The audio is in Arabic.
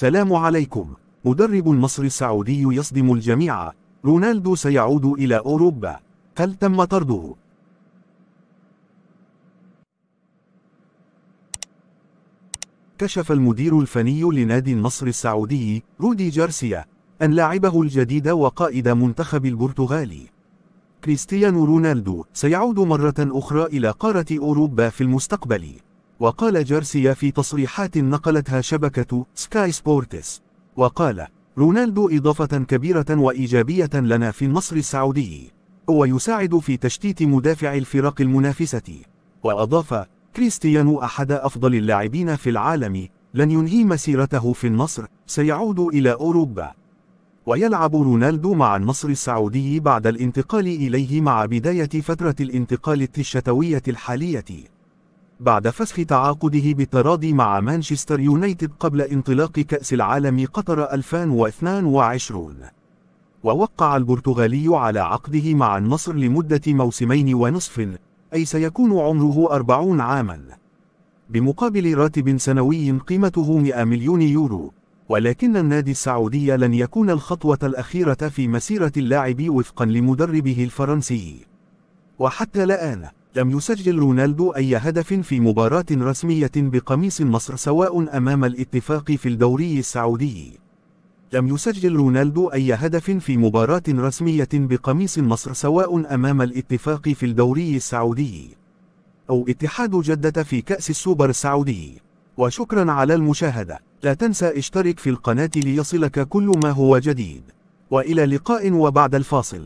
سلام عليكم. مدرب النصر السعودي يصدم الجميع، رونالدو سيعود إلى أوروبا، هل تم طرده؟ كشف المدير الفني لنادي النصر السعودي رودي جارسيا أن لاعبه الجديد وقائد منتخب البرتغال كريستيانو رونالدو سيعود مرة أخرى إلى قارة أوروبا في المستقبل. وقال جارسيا في تصريحات نقلتها شبكة سكاي سبورتس، وقال: رونالدو إضافة كبيرة وإيجابية لنا في النصر السعودي، هو يساعد في تشتيت مدافع الفرق المنافسة. وأضاف: كريستيانو أحد أفضل اللاعبين في العالم، لن ينهي مسيرته في النصر، سيعود إلى أوروبا. ويلعب رونالدو مع النصر السعودي بعد الانتقال إليه مع بداية فترة الانتقال الشتوية الحالية، بعد فسخ تعاقده بالتراضي مع مانشستر يونايتد قبل انطلاق كأس العالم قطر 2022. ووقع البرتغالي على عقده مع النصر لمدة موسمين ونصف، أي سيكون عمره 40 عاما، بمقابل راتب سنوي قيمته 100 مليون يورو. ولكن النادي السعودي لن يكون الخطوة الأخيرة في مسيرة اللاعب وفقا لمدربه الفرنسي. وحتى الآن لم يسجل رونالدو أي هدف في مباراة رسمية بقميص النصر سواء أمام الاتفاق في الدوري السعودي. لم يسجل رونالدو أي هدف في مباراة رسمية بقميص النصر سواء أمام الاتفاق في الدوري السعودي أو اتحاد جدة في كأس السوبر السعودي. وشكرا على المشاهدة، لا تنسى اشترك في القناة ليصلك كل ما هو جديد، وإلى لقاء وبعد الفاصل.